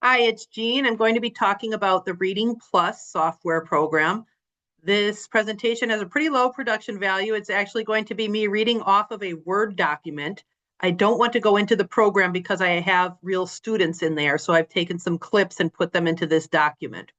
Hi, it's Jean. I'm going to be talking about the Reading Plus software program. This presentation has a pretty low production value. It's actually going to be me reading off of a Word document. I don't want to go into the program because I have real students in there, so I've taken some clips and put them into this document.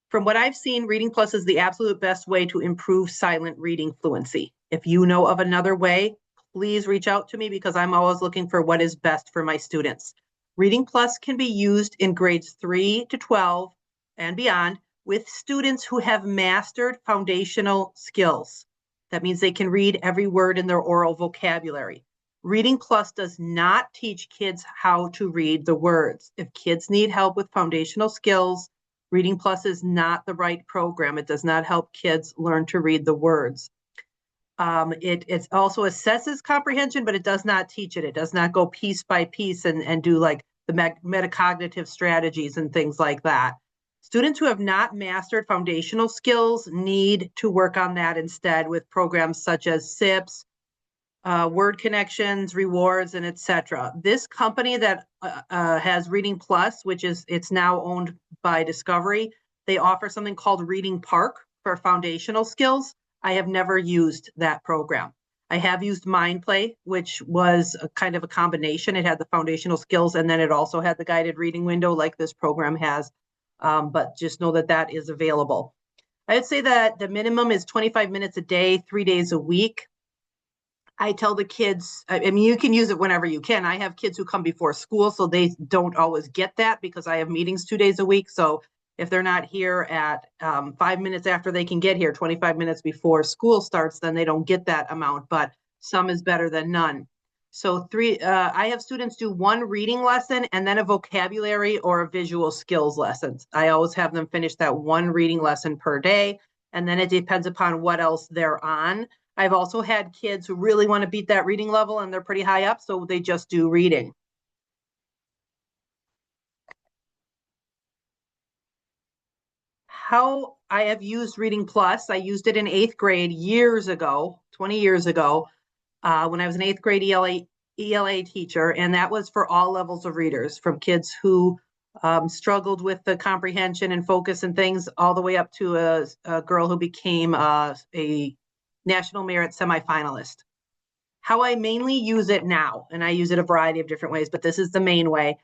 From what I've seen, Reading Plus is the absolute best way to improve silent reading fluency. If you know of another way, please reach out to me because I'm always looking for what is best for my students. Reading Plus can be used in grades 3 to 12 and beyond with students who have mastered foundational skills. That means they can read every word in their oral vocabulary. Reading Plus does not teach kids how to read the words. If kids need help with foundational skills, Reading Plus is not the right program. It does not help kids learn to read the words. It also assesses comprehension, but it does not teach it. It does not go piece by piece and do like the metacognitive strategies and things like that. Students who have not mastered foundational skills need to work on that instead with programs such as SIPS, word connections, rewards, and etc. This company that has Reading Plus, it's now owned by Discovery, they offer something called Reading Park for foundational skills. I have never used that program. I have used MindPlay, which was a kind of a combination. It had the foundational skills and then it also had the guided reading window like this program has, but just know that that is available. I'd say that the minimum is 25 minutes a day, 3 days a week. I tell the kids, I mean, you can use it whenever you can. I have kids who come before school, so they don't always get that because I have meetings 2 days a week. So if they're not here at 5 minutes after they can get here, 25 minutes before school starts, then they don't get that amount, but some is better than none. So I have students do one reading lesson and then a vocabulary or a visual skills lesson. I always have them finish that one reading lesson per day, and then it depends upon what else they're on. I've also had kids who really want to beat that reading level and they're pretty high up, so they just do reading. How I have used Reading Plus, I used it in 8th grade years ago, 20 years ago, when I was an 8th grade ELA teacher, and that was for all levels of readers, from kids who struggled with the comprehension and focus and things, all the way up to a girl who became a National Merit semifinalist. How I mainly use it now, and I use it a variety of different ways, but this is the main way.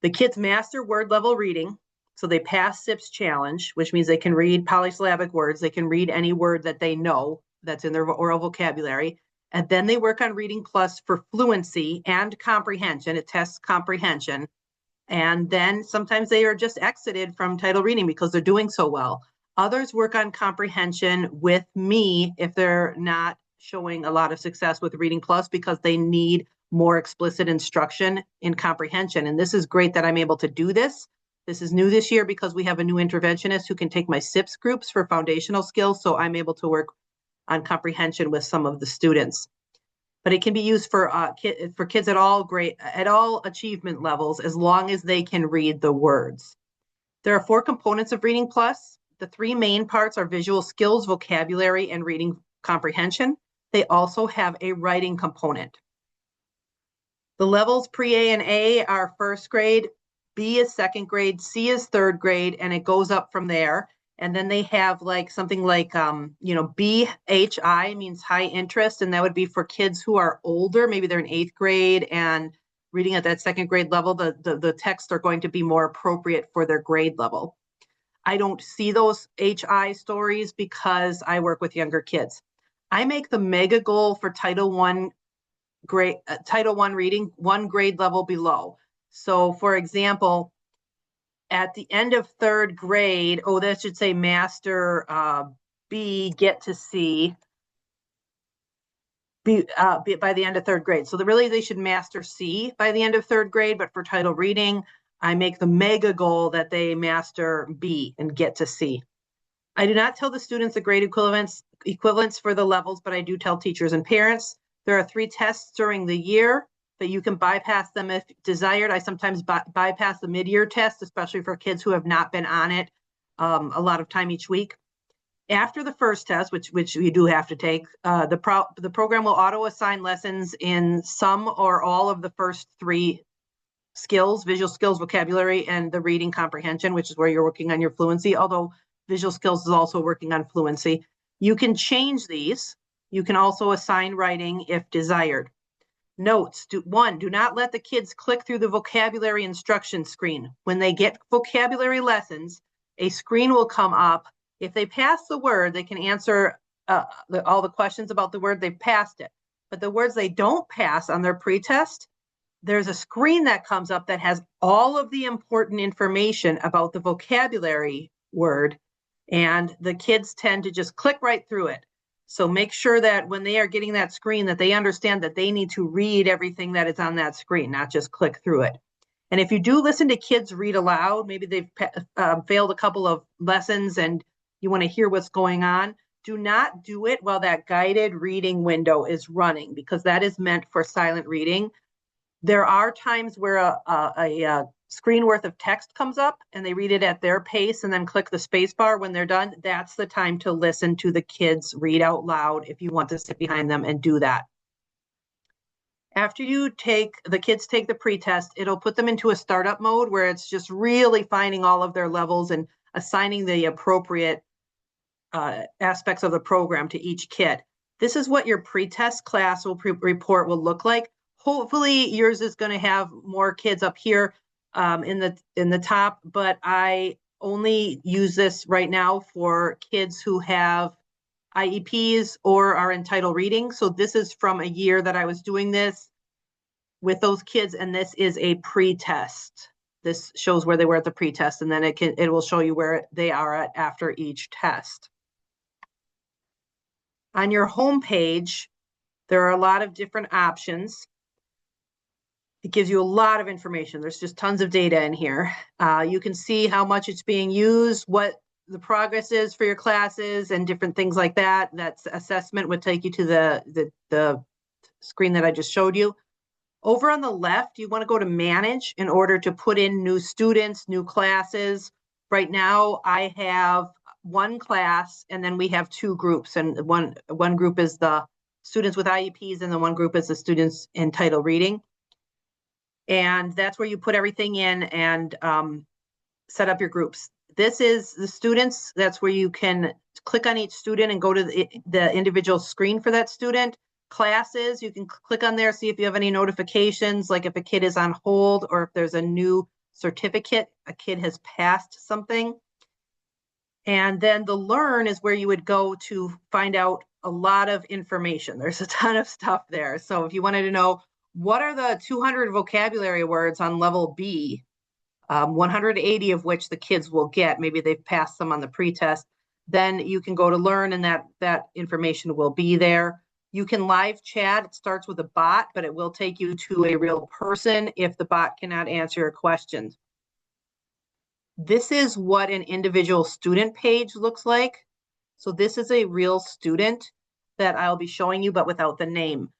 The kids master word level reading, so they pass SIPS challenge, which means they can read polysyllabic words. They can read any word that they know that's in their oral vocabulary. And then they work on Reading Plus for fluency and comprehension. It tests comprehension. And then sometimes they are just exited from title reading because they're doing so well. Others work on comprehension with me if they're not showing a lot of success with Reading Plus because they need more explicit instruction in comprehension. And this is great that I'm able to do this. This is new this year because we have a new interventionist who can take my SIPS groups for foundational skills. So I'm able to work on comprehension with some of the students. But it can be used for kids at all achievement levels as long as they can read the words. There are 4 components of Reading Plus. The 3 main parts are visual skills, vocabulary, and reading comprehension. They also have a writing component. The levels pre-A and A are 1st grade, B is 2nd grade, C is 3rd grade, and it goes up from there. And then they have like something like, BHI means high interest, and that would be for kids who are older. Maybe they're in 8th grade and reading at that 2nd grade level. The texts are going to be more appropriate for their grade level. I don't see those HI stories because I work with younger kids. I make the mega goal for Title I reading 1 grade level below. So for example, at the end of 3rd grade, that should say master B, get to C, by the end of 3rd grade. So really they should master C by the end of 3rd grade, but for title reading, I make the mega goal that they master B and get to C. I do not tell the students the grade equivalents for the levels, but I do tell teachers and parents. There are 3 tests during the year, but you can bypass them if desired. I sometimes bypass the mid-year test, especially for kids who have not been on it a lot of time each week. After the first test, which you do have to take, the program will auto-assign lessons in some or all of the first 3 skills, visual skills, vocabulary, and the reading comprehension, which is where you're working on your fluency, although visual skills is also working on fluency. You can change these. You can also assign writing if desired. Notes, do not let the kids click through the vocabulary instruction screen. When they get vocabulary lessons, a screen will come up. If they pass the word, they can answer all the questions about the word, they've passed it. But the words they don't pass on their pretest, there's a screen that comes up that has all of the important information about the vocabulary word, and the kids tend to just click right through it. So make sure that when they are getting that screen, that they understand that they need to read everything that is on that screen, not just click through it. And if you do listen to kids read aloud, maybe they've failed a couple of lessons and you want to hear what's going on, do not do it while that guided reading window is running, because that is meant for silent reading. There are times where a screen worth of text comes up and they read it at their pace and then click the space bar when they're done. That's the time to listen to the kids read out loud if you want to sit behind them and do that. After the kids take the pretest, it'll put them into a startup mode where it's just really finding all of their levels and assigning the appropriate aspects of the program to each kid. This is what your pretest class report will look like. Hopefully yours is going to have more kids up here in the top, but I only use this right now for kids who have IEPs or are in title reading. So this is from a year that I was doing this with those kids, and this is a pretest. This shows where they were at the pretest, and then it will show you where they are at after each test. On your home page, there are a lot of different options. It gives you a lot of information. There's just tons of data in here. You can see how much it's being used, what the progress is for your classes, and different things like that. That's assessment would take you to the screen that I just showed you. Over on the left, you want to go to manage in order to put in new students, new classes. Right now, I have one class, and then we have two groups, and one group is the students with IEPs, and the one group is the students in title reading. And that's where you put everything in and set up your groups. This is the students. That's where you can click on each student and go to the individual screen for that student. Classes, you can click on there, see if you have any notifications, like if a kid is on hold or if there's a new certificate, a kid has passed something. And then the learn is where you would go to find out a lot of information. There's a ton of stuff there. So if you wanted to know, what are the 200 vocabulary words on level B, 180 of which the kids will get, maybe they've passed some on the pretest, then you can go to learn, and that information will be there. You can live chat. It starts with a bot, but it will take you to a real person if the bot cannot answer your questions. This is what an individual student page looks like. So this is a real student that I'll be showing you, but without the name.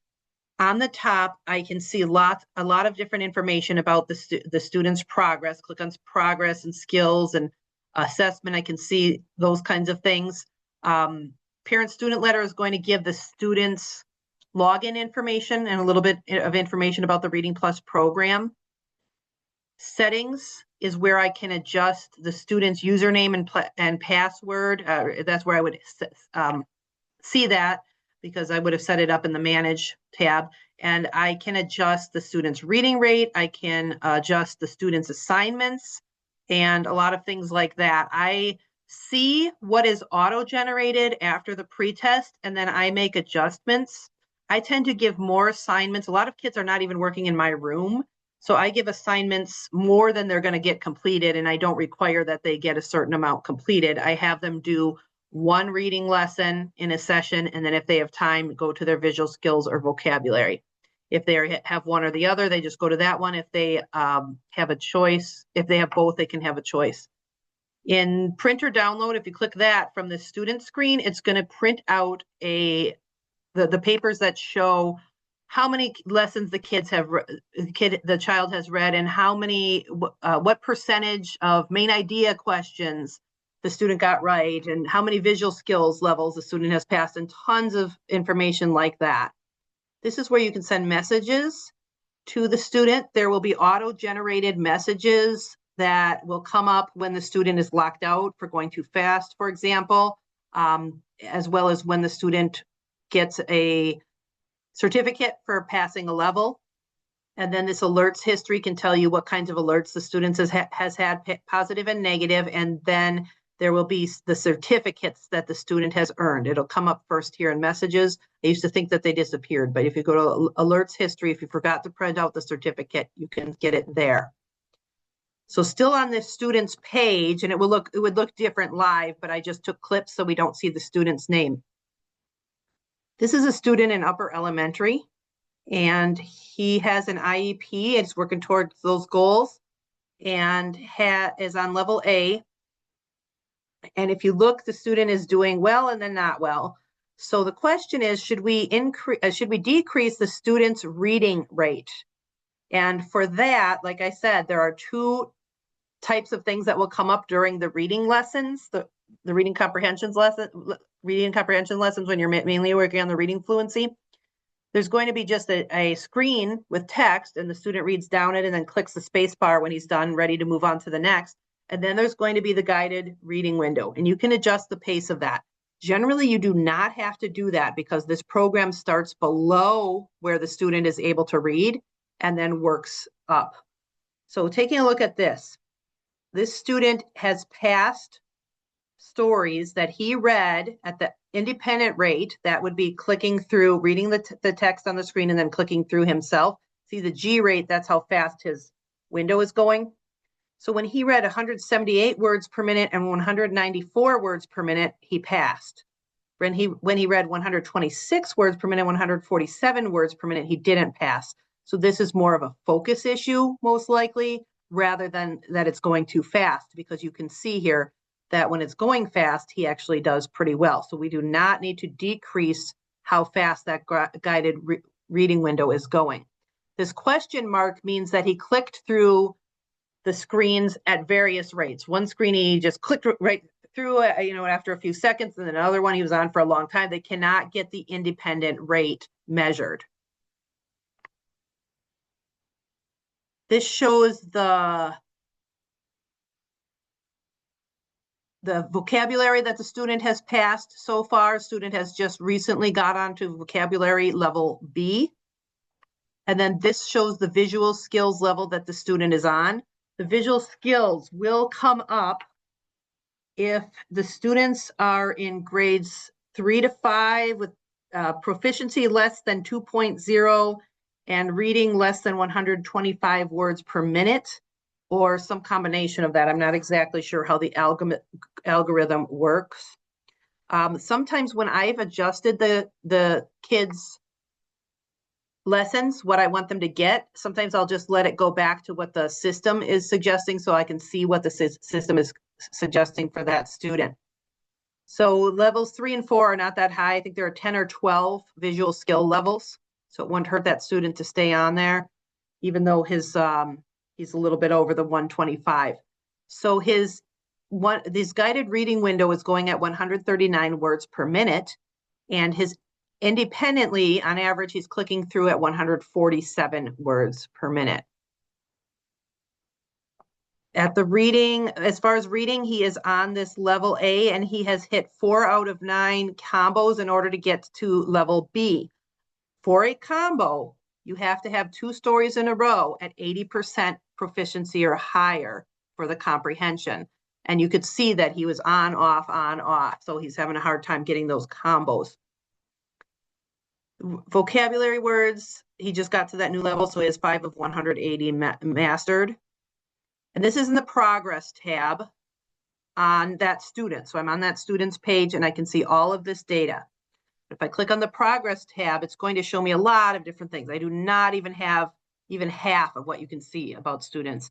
On the top, I can see a lot of different information about the student's progress. Click on progress and skills and assessment. I can see those kinds of things. Parent-student letter is going to give the students login information and a little bit of information about the Reading Plus program. Settings is where I can adjust the student's username and password. That's where I would see that, because I would have set it up in the Manage tab. And I can adjust the student's reading rate. I can adjust the student's assignments and a lot of things like that. I see what is auto-generated after the pretest, and then I make adjustments. I tend to give more assignments. A lot of kids are not even working in my room, so I give assignments more than they're going to get completed, and I don't require that they get a certain amount completed. I have them do one reading lesson in a session, and then if they have time, go to their visual skills or vocabulary. If they have one or the other, they just go to that one. If they have a choice, if they have both, they can have a choice. In print or download, if you click that from the student screen, it's going to print out the papers that show how many lessons the child has read, and how many, what percentage of main idea questions the student got right, and how many visual skills levels the student has passed, and tons of information like that. This is where you can send messages. to the student. There will be auto-generated messages that will come up when the student is locked out for going too fast, for example, as well as when the student gets a certificate for passing a level. And then this alerts history can tell you what kinds of alerts the student has had, positive and negative, and then there will be the certificates that the student has earned. It'll come up first here in messages. I used to think that they disappeared, but if you go to alerts history, if you forgot to print out the certificate, you can get it there. So still on this student's page, and it would look different live, but I just took clips so we don't see the student's name. This is a student in upper elementary, and he has an IEP. It's working towards those goals, and is on level A. And if you look, the student is doing well and then not well. So the question is, should we decrease the student's reading rate? And for that, like I said, there are two types of things that will come up during the reading lessons, the reading comprehension lessons when you're mainly working on the reading fluency. There's going to be just a screen with text, and the student reads down it and then clicks the space bar when he's done, ready to move on to the next. And then there's going to be the guided reading window, and you can adjust the pace of that. Generally, you do not have to do that because this program starts below where the student is able to read and then works up. So taking a look at this student has passed stories that he read at the independent rate. That would be clicking through, reading the text on the screen and then clicking through himself. See the G rate, that's how fast his window is going. So when he read 178 words per minute and 194 words per minute, he passed. When he read 126 words per minute, 147 words per minute, he didn't pass. So this is more of a focus issue, most likely, rather than that it's going too fast, because you can see here that when it's going fast, he actually does pretty well. So we do not need to decrease how fast that guided reading window is going. This question mark means that he clicked through the screens at various rates. One screen he just clicked right through, after a few seconds, and then another one he was on for a long time. They cannot get the independent rate measured. This shows the vocabulary that the student has passed so far. Student has just recently got onto vocabulary level B. And then this shows the visual skills level that the student is on. The visual skills will come up if the students are in grades 3 to 5 with proficiency less than 2.0 and reading less than 125 words per minute, or some combination of that. I'm not exactly sure how the algorithm works. Sometimes when I've adjusted the kids' lessons, what I want them to get, sometimes I'll just let it go back to what the system is suggesting so I can see what the system is suggesting for that student. So levels 3 and 4 are not that high. I think there are 10 or 12 visual skill levels. So it wouldn't hurt that student to stay on there, even though he's a little bit over the 125. So this guided reading window is going at 139 words per minute, and his independently, on average, he's clicking through at 147 words per minute. At the reading, as far as reading, he is on this level A, and he has hit 4 out of 9 combos in order to get to level B. For a combo, you have to have 2 stories in a row at 80% proficiency or higher for the comprehension. And you could see that he was on, off. So he's having a hard time getting those combos. Vocabulary words, he just got to that new level, so he has 5 of 180 mastered. And this is in the progress tab on that student. So I'm on that student's page and I can see all of this data. If I click on the progress tab, it's going to show me a lot of different things. I do not even have half of what you can see about students.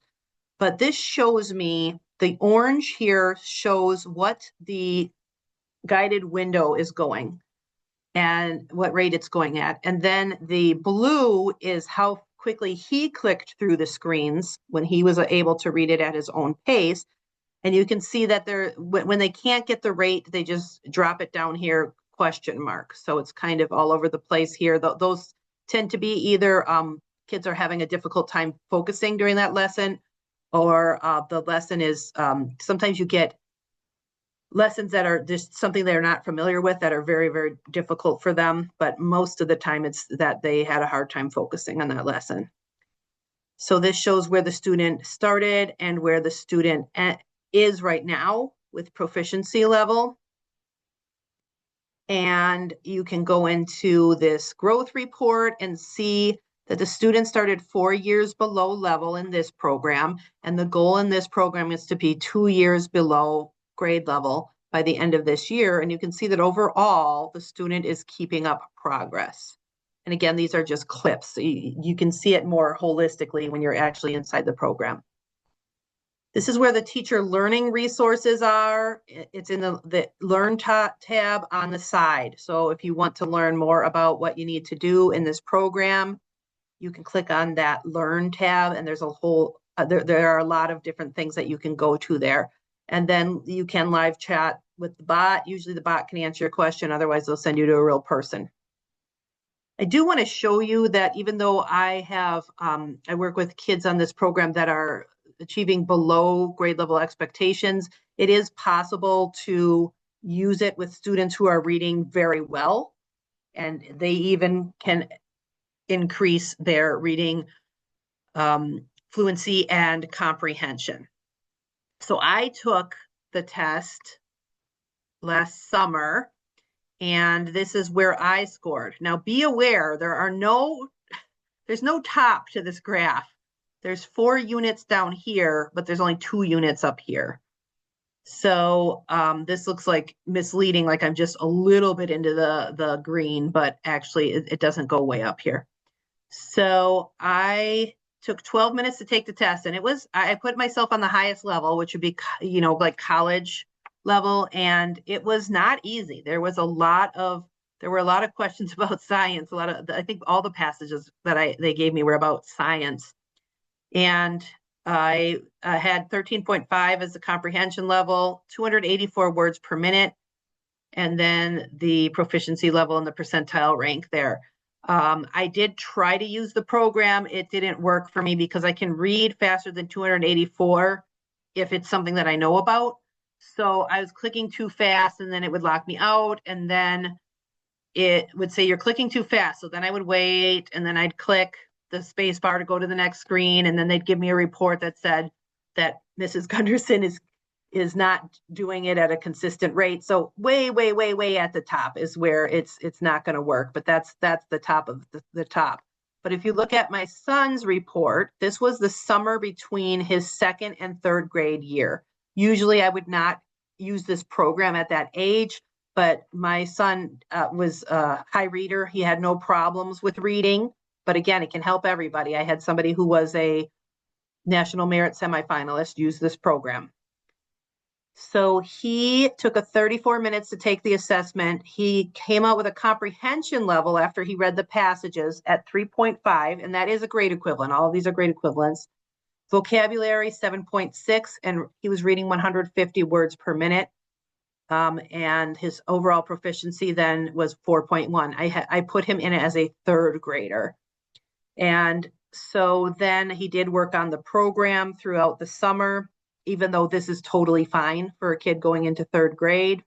But this shows me, the orange here shows what the guided window is going and what rate it's going at. And then the blue is how quickly he clicked through the screens when he was able to read it at his own pace. And you can see that when they can't get the rate, they just drop it down here, question mark. So it's kind of all over the place here. Those tend to be either kids are having a difficult time focusing during that lesson, or the lesson is, sometimes you get lessons that are just something they're not familiar with that are very, very difficult for them. But most of the time it's that they had a hard time focusing on that lesson. So this shows where the student started and where the student is right now with proficiency level. And you can go into this growth report and see that the student started 4 years below level in this program. And the goal in this program is to be 2 years below grade level by the end of this year. And you can see that overall, the student is keeping up progress. And again, these are just clips. So you can see it more holistically when you're actually inside the program. This is where the teacher learning resources are. It's in the Learn tab on the side. So if you want to learn more about what you need to do in this program, you can click on that Learn tab, and there's a whole, there are a lot of different things that you can go to there. And then you can live chat with the bot. Usually the bot can answer your question. Otherwise, they'll send you to a real person. I do want to show you that even though I have, I work with kids on this program that are achieving below grade level expectations, it is possible to use it with students who are reading very well, and they even can increase their reading fluency and comprehension. So I took the test last summer, and this is where I scored. Now be aware, there's no top to this graph. There's 4 units down here, but there's only 2 units up here. So this looks like misleading, like I'm just a little bit into the green, but actually it doesn't go way up here. So I took 12 minutes to take the test, and I put myself on the highest level, which would be, like college level, and it was not easy. There were a lot of questions about science. I think all the passages that they gave me were about science. And I had 13.5 as the comprehension level, 284 words per minute, and then the proficiency level and the percentile rank there. I did try to use the program. It didn't work for me because I can read faster than 284 if it's something that I know about. So I was clicking too fast, and then it would lock me out, and then it would say you're clicking too fast. So then I would wait, and then I'd click the space bar to go to the next screen, and then they'd give me a report that said that Mrs. Gunderson is not doing it at a consistent rate. So way at the top is where it's not going to work, but that's the top of the top. But if you look at my son's report, this was the summer between his 2nd and 3rd grade year. Usually I would not use this program at that age, but my son was a high reader. He had no problems with reading, but again, it can help everybody. I had somebody who was a National Merit semifinalist use this program. So he took 34 minutes to take the assessment. He came out with a comprehension level after he read the passages at 3.5, and that is a grade equivalent. All of these are grade equivalents. Vocabulary 7.6, and he was reading 150 words per minute. And his overall proficiency then was 4.1. I put him in as a 3rd grader. And so then he did work on the program throughout the summer, even though this is totally fine for a kid going into 3rd grade.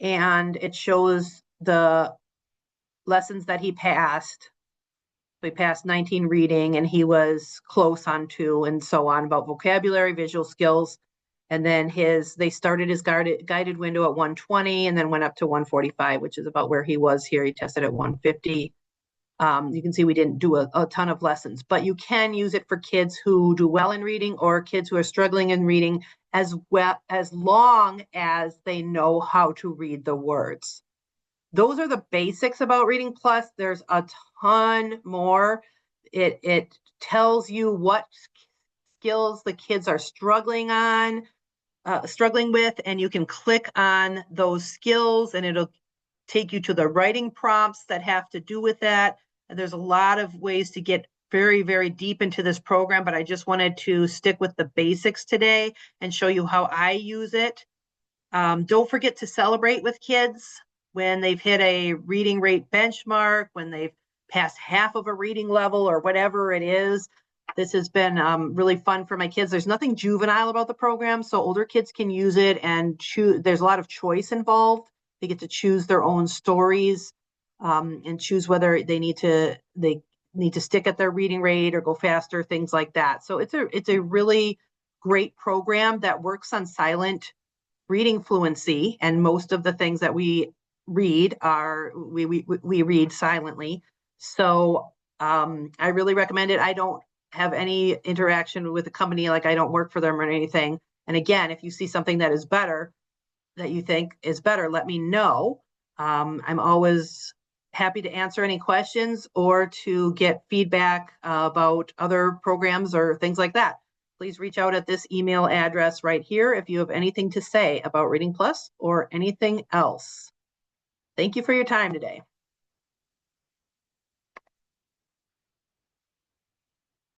And it shows the lessons that he passed. So he passed 19 reading, and he was close on 2, and so on, about vocabulary, visual skills. And then they started his guided window at 120 and then went up to 145, which is about where he was here. He tested at 150. You can see we didn't do a ton of lessons, but you can use it for kids who do well in reading or kids who are struggling in reading, as long as they know how to read the words. Those are the basics about Reading Plus. There's a ton more. It tells you what skills the kids are struggling with, and you can click on those skills and it'll take you to the writing prompts that have to do with that. And there's a lot of ways to get very, very deep into this program, but I just wanted to stick with the basics today and show you how I use it. Don't forget to celebrate with kids when they've hit a reading rate benchmark, when they've past half of a reading level or whatever it is. This has been really fun for my kids. There's nothing juvenile about the program, so older kids can use it and choose. There's a lot of choice involved. They get to choose their own stories and choose whether they need to stick at their reading rate or go faster, things like that. So it's a really great program that works on silent reading fluency, and most of the things that we read are we read silently. So I really recommend it. I don't have any interaction with the company, like I don't work for them or anything. And again, if you see something that is better, that you think is better, let me know. I'm always happy to answer any questions or to get feedback about other programs or things like that. Please reach out at this email address right here if you have anything to say about Reading Plus or anything else. Thank you for your time today.